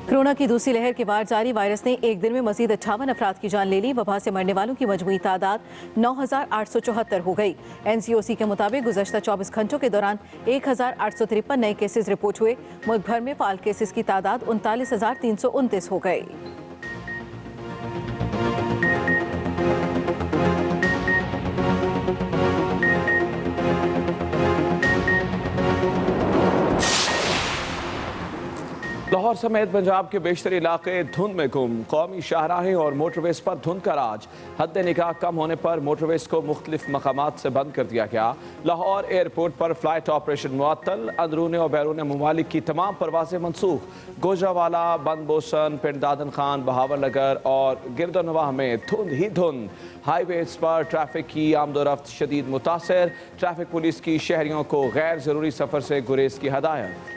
Corona की दूसरी लहर के बाद जारी वायरस ने एक दिन में मजीद 58 अफराद की जान ले ली। वबा से मरने वालों की मजमूई तादाद 9,874 हो गई। NCOC के मुताबिक गुज़श्ता 24 घंटों के दौरान 1,853 नए केसेस रिपोर्ट हुए। मुल्क भर में फाल केसेस की तादाद 39,329 हो गई। लाहौर समेत पंजाब के बेशतर इलाके धुंध में गुम। कौमी शाहराहें और मोटरवेज पर धुंध का राज। हद निगाह कम होने पर मोटरवेज को मुख्तलिफ मकामात से बंद कर दिया गया। लाहौर एयरपोर्ट पर फ्लाइट ऑपरेशन मुअत्तल। अंदरून और बैरून ममालिक की तमाम परवाजें मनसूख। गोजावाला, बंदबोसन, पिंड दादन खान, बहावर नगर और गिरदोनवाह में धुंध ही धुंध। हाईवेज पर ट्रैफिक की आमदोरफ्त शदीद मुतासर। ट्रैफिक पुलिस की शहरियों को गैर जरूरी सफर से गुरेज की हदायत।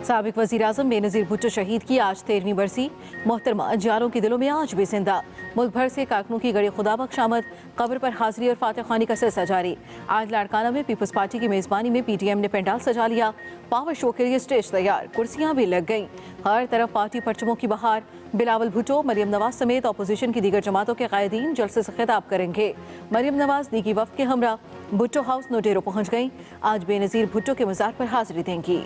साबिक वज़ीर आज़म बेनज़ीर भुट्टो शहीद की आज 13वीं बरसी। मोहतरमा जारों के दिलों में आज भी जिंदा। मुल्क भर से कारकुनों की गड़ी खुदा बख्श आमद। कब्र पर हाजिरी और फातह खानी का सिलसिला जारी। आज लाड़काना में पीपल्स पार्टी की मेज़बानी में PTM ने पंडाल सजा लिया। पावर शो के लिए स्टेज तैयार, कुर्सियां भी लग गईं। हर तरफ पार्टी परचमों की बहार। बिलावल भुट्टो, मरियम नवाज समेत अपोजिशन की दीगर जमातों के कायदीन जलसे से खिताब करेंगे। मरियम नवाज दीगी वफ्द के हमरा भुट्टो हाउस नोटेरो पहुंच गईं। आज बेनज़ीर भुट्टो के मज़ार पर हाजिरी देंगी।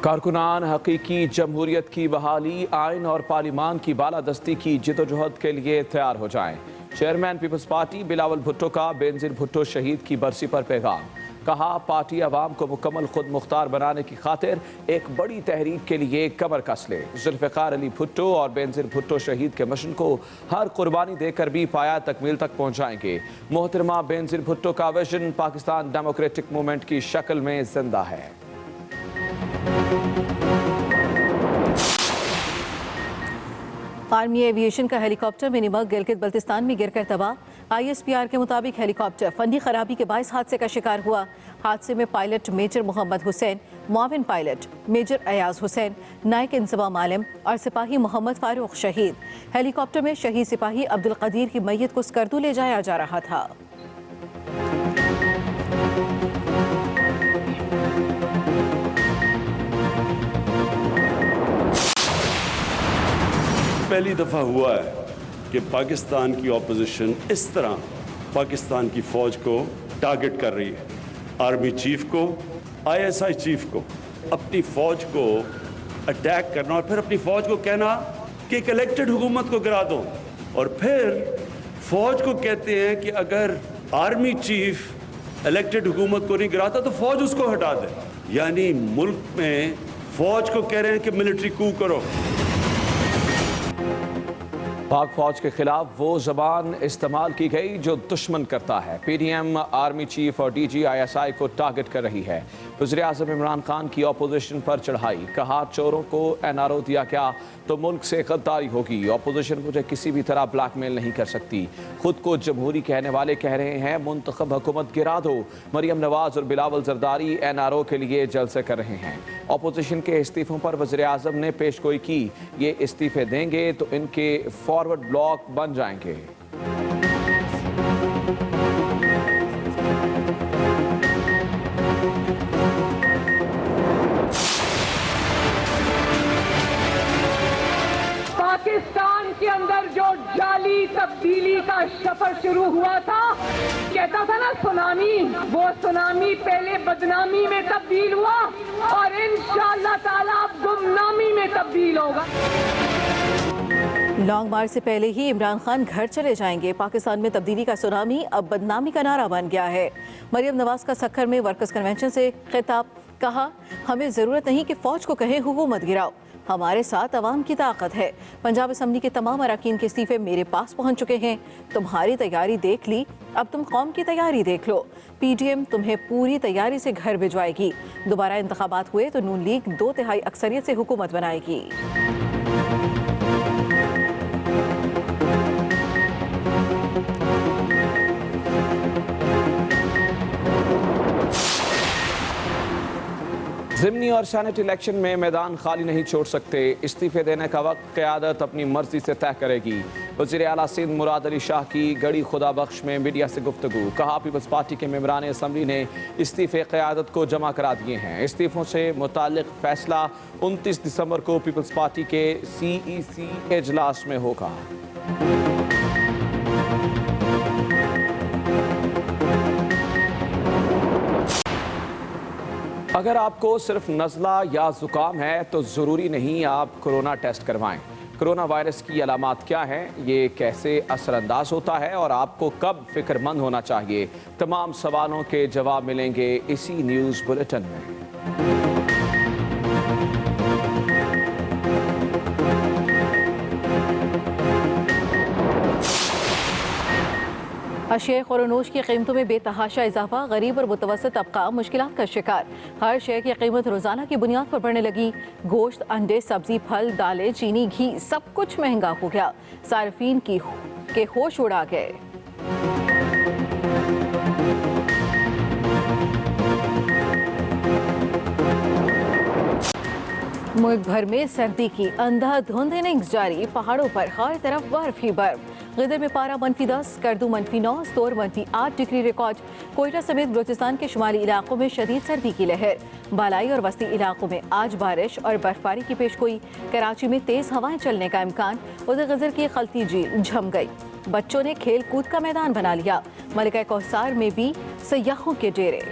कारकुनान हकीकी जमहूरियत की बहाली, आइन और पार्लिमान की बालादस्ती की जिदोजहद के लिए तैयार हो जाएं। Chairman people's party Bilawal Bhutto का बेनज़ीर भुट्टो शहीद की बरसी पर पैगाम। कहा, पार्टी अवाम को मुकम्मल खुद मुख्तार बनाने की खातिर एक बड़ी तहरीक के लिए कमर कस ले। जुल्फ़िकार अली भुट्टो और बेनज़ीर भुट्टो शहीद के मिशन को हर कुर्बानी देकर भी पाया तकमील तक पहुँचाएंगे। मोहतरमा बेनज़ीर भुट्टो का विजन पाकिस्तान डेमोक्रेटिक मूवमेंट की शक्ल में जिंदा है। आर्मी एविएशन का हेलीकॉप्टर मिनीमग गिलगित बल्तिस्तान में गिरकर तबाह। ISPR के मुताबिक हेलीकॉप्टर फनी खराबी के बायस हादसे का शिकार हुआ। हादसे में पायलट मेजर मोहम्मद हुसैन, मुआविन पायलट मेजर अयाज हुसैन, नायक इंजमाम आलम और सिपाही मोहम्मद फारूक शहीद। हेलीकॉप्टर में शहीद सिपाही अब्दुल कदीर की मैयत को स्कर्दू ले जाया जा रहा था। पहली दफ़ा हुआ है कि पाकिस्तान की ऑपोजिशन इस तरह पाकिस्तान की फ़ौज को टारगेट कर रही है। आर्मी चीफ को, ISI चीफ को अपनी फ़ौज को अटैक करना और फिर अपनी फ़ौज को कहना कि एक इलेक्टेड हुकूमत को गिरा दो, और फिर फ़ौज को कहते हैं कि अगर आर्मी चीफ इलेक्टेड हुकूमत को नहीं गिराता तो फ़ौज उसको हटा दे। यानी मुल्क में फ़ौज को कह रहे हैं कि मिलिट्री कू करो। पाक फौज के खिलाफ वो जबान इस्तेमाल की गई जो दुश्मन करता है। PDM आर्मी चीफ और DG ISI को टारगेट कर रही है। वज़ीर आज़म इमरान खान की अपोजिशन पर चढ़ाई। कहा, चोरों को NRO दिया गया तो मुल्क से गद्दारी होगी। अपोजिशन मुझे किसी भी तरह ब्लैकमेल नहीं कर सकती। खुद को जमहूरी कहने वाले कह रहे हैं मुंतखब हुकूमत गिरा दो। मरियम नवाज और बिलावल जरदारी NRO के लिए जलसे कर रहे हैं। अपोजिशन के इस्तीफों पर वज़ीर आज़म ने पेशगोई की। ये इस्तीफे देंगे तो इनके फॉरवर्ड ब्लॉक बन जाएंगे। पाकिस्तान के अंदर जो जाली तब्दीली का सफर शुरू हुआ था, कहता था ना सुनामी, वो सुनामी पहले बदनामी में तब्दील हुआ और इंशाअल्लाह ताला गुमनामी में तब्दील होगा। लॉन्ग मार्च से पहले ही इमरान खान घर चले जाएंगे। पाकिस्तान में तब्दीली का सुनामी अब बदनामी का नारा बन गया है। मरियम नवाज का सक्खर में वर्कर्स कन्वेंशन से खिताब। कहा, हमें ज़रूरत नहीं कि फ़ौज को कहे हुकूमत गिराओ, हमारे साथ अवाम की ताकत है। पंजाब असम्बली के तमाम अरकान के इस्तीफे मेरे पास पहुंच चुके हैं। तुम्हारी तैयारी देख ली, अब तुम कौम की तैयारी देख लो। PDM तुम्हें पूरी तैयारी से घर भिजवाएगी। दोबारा इंतखाबात हुए तो नून लीग 2/3 अक्सरियत से हुकूमत बनाएगी। ज़िमनी और सेनेट इलेक्शन में मैदान खाली नहीं छोड़ सकते। इस्तीफे देने का वक्त क़यादत अपनी मर्जी से तय करेगी। वज़ीर आला सिंध मुराद अली शाह की गड़ी खुदा बख्श में मीडिया से गुफ्तगू। कहा पीपल्स पार्टी के मेंबरान असम्बली ने इस्तीफे क़यादत को जमा करा दिए हैं। इस्तीफ़ों से मुताल्लिक़ फैसला 29 दिसंबर को पीपल्स पार्टी के CEC इजलास में होगा। अगर आपको सिर्फ नज़ला या ज़ुकाम है तो ज़रूरी नहीं आप कोरोना टेस्ट करवाएं। कोरोना वायरस की अलामात क्या हैं, ये कैसे असरअंदाज होता है और आपको कब फ़िक्रमंद होना चाहिए, तमाम सवालों के जवाब मिलेंगे इसी न्यूज़ बुलेटिन में। अशिया खुरनोश की कीमतों में बेतहाशा इजाफा, गरीब और मुतवसत तबका मुश्किलात का शिकार। हर शय की कीमत रोज़ाना की बुनियाद पर बढ़ने लगी। गोश्त, अंडे, सब्जी, फल, दालें, चीनी, घी सब कुछ महंगा हो गया। सार्फिन के होश उड़ा गए। मुल्क भर में सर्दी की अंधाधुंध इनिंग्स जारी। पहाड़ों पर हर तरफ बर्फ ही बर्फ। गिदर में पारा -10, करदू -9, स्तोर -8 डिग्री रिकॉर्ड। कोयटा समेत बलूचिस्तान के शुमाली इलाकों में शदीद सर्दी की लहर। बालाई और वस्ती इलाकों में आज बारिश और बर्फबारी की पेशगोई। कराची में तेज हवाएं चलने का इम्कान। उधर गजर की खलती झील झम गई। बच्चों ने खेल कूद का मैदान बना लिया। मलिका कौसार में भी सयाहों के डेरे।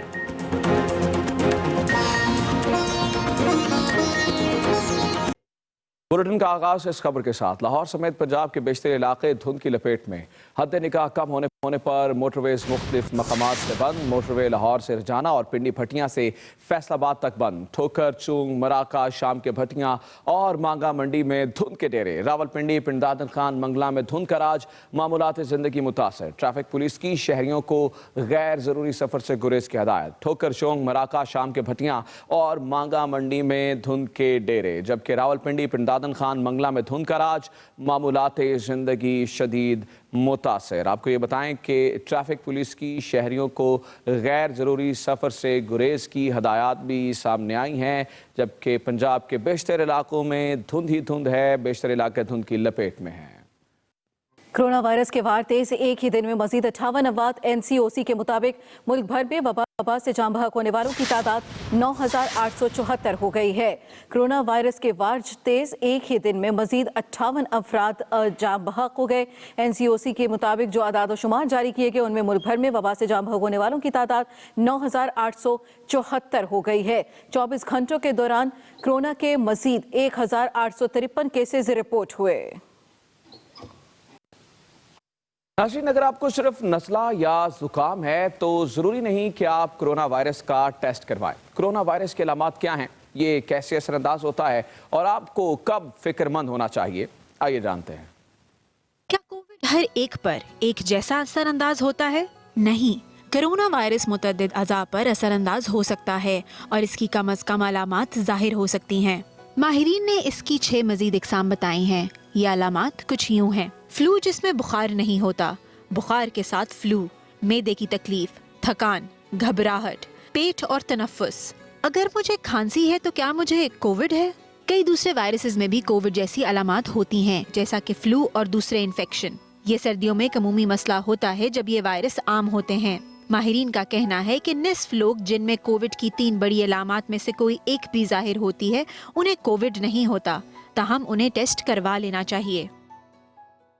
बुलेटिन का आगाज इस खबर के साथ। लाहौर समेत पंजाब के बेशतर इलाके धुंध की लपेट में। हद निगाह कम होने पर मोटरवेज मुख्तलिफ मकामात से बंद। मोटरवे लाहौर से रजाना और पिंडी भट्टियां से फैसलाबाद तक बंद। ठोकर, चूंग, मराका, शाम के भट्टियां और मांगा मंडी में धुंध के डेरे। रावलपिंडी, पिंडादन खान, मंगला में धुंध का राज। मामूलात जिंदगी मुतासर। ट्रैफिक पुलिस की शहरियों को गैर जरूरी सफर से गुरेज की हदायत। ठोकर, चौंग, मराका, शाम के भट्टियां और मांगा मंडी में धुंध के डेरे। जबकि रावलपिंडी, पिंडादन खान, मंगला में धुंध का राज। मामूलात जिंदगी शदीद मुतासर। आपको ये बताएं कि ट्रैफिक पुलिस की शहरियों को गैर ज़रूरी सफ़र से गुरेज की हदायत भी सामने आई हैं। जबकि पंजाब के बेशतर इलाकों में धुंध ही धुंध है। बेशतर इलाके धुंध की लपेट में हैं। कोरोना वायरस के वार तेज। एक ही दिन में मजीद 58 अफराद। NCOC के मुताबिक मुल्क भर में वबा से जाम बहक होने वालों की तादाद 9,874 हो गई है। कोरोना वायरस के वार तेज। एक ही दिन में मजीद 58 अफराद जाम बहक हो गए। NCOC के मुताबिक जो आदाद शुमार जारी किए गए उनमें मुल्क भर में वबा से जाम बहक होने वालों की तादाद 9,874 हो गई है। 24 घंटों के दौरान कोरोना के मजीद 1,853 केसेज रिपोर्ट हुए। नाज़रीन, अगर आपको सिर्फ नज़ला या ज़ुकाम है तो ज़रूरी नहीं कि आप कोरोना वायरस का टेस्ट करवाएं। कोरोना वायरस के अलामात क्या हैं, ये कैसे असरअंदाज होता है और आपको कब फिक्रमंद होना चाहिए, आइए जानते हैं। क्या कोविड हर एक पर एक जैसा असरअंदाज होता है? नहीं। कोरोना वायरस मुतअद्दिद अज़ा पर असरअंदाज हो सकता है और इसकी कम अज़ कम अलामात जाहिर हो सकती हैं। माहिरीन ने इसकी 6 मजीद इकसाम बताई हैं। ये अलामात कुछ यूँ हैं। फ्लू जिसमें बुखार नहीं होता, बुखार के साथ फ्लू, मैदे की तकलीफ, थकान, घबराहट, पेट और तनफ्फुस। अगर मुझे खांसी है तो क्या मुझे कोविड है? कई दूसरे वायरसेस में भी कोविड जैसी अलामात होती हैं, जैसा कि फ्लू और दूसरे इन्फेक्शन। ये सर्दियों में एक अमूमी मसला होता है जब ये वायरस आम होते हैं। माहिरीन का कहना है कि निस्फ लोग जिनमें कोविड की 3 बड़ी अलामात में से कोई एक भी जाहिर होती है उन्हें कोविड नहीं होता, ताहम उन्हें टेस्ट करवा लेना चाहिए।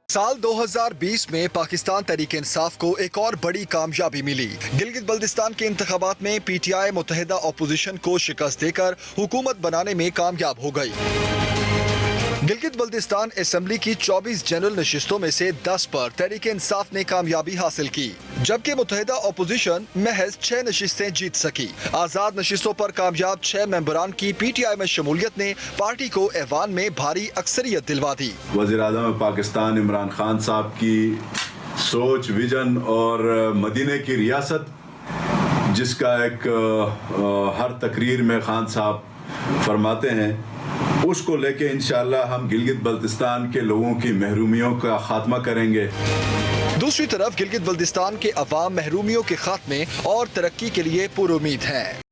साल 2020 में पाकिस्तान तहरीक इंसाफ को एक और बड़ी कामयाबी मिली। गिलगित बल्तिस्तान के इंतखाबात में PTI मुत्तहिदा अपोजिशन को शिकस्त देकर हुकूमत बनाने में कामयाब हो गई। गिलगित बल्तिस्तान असेंबली की 24 जनरल नशिस्तों में से 10 पर तहरीक इंसाफ ने कामयाबी हासिल की, जबकि मुत्तहिदा अपोजिशन महज 6 नशिस्तें जीत सकी। आजाद नशिस्तों पर कामयाब 6 मेंबरान की PTI में शमूलियत ने पार्टी को ऐवान में भारी अक्सरियत दिलवा दी। वज़ीर-ए-आज़म पाकिस्तान इमरान खान साहब की सोच, विजन और मदीने की रियासत, जिसका एक हर तकरीर में खान साहब फरमाते हैं, उसको लेके इंशाअल्लाह हम गिलगित बल्तिस्तान के लोगों की महरूमियों का खात्मा करेंगे। दूसरी तरफ गिलगित बल्तिस्तान के अवाम महरूमियों के खात्मे और तरक्की के लिए पुरुमीद हैं।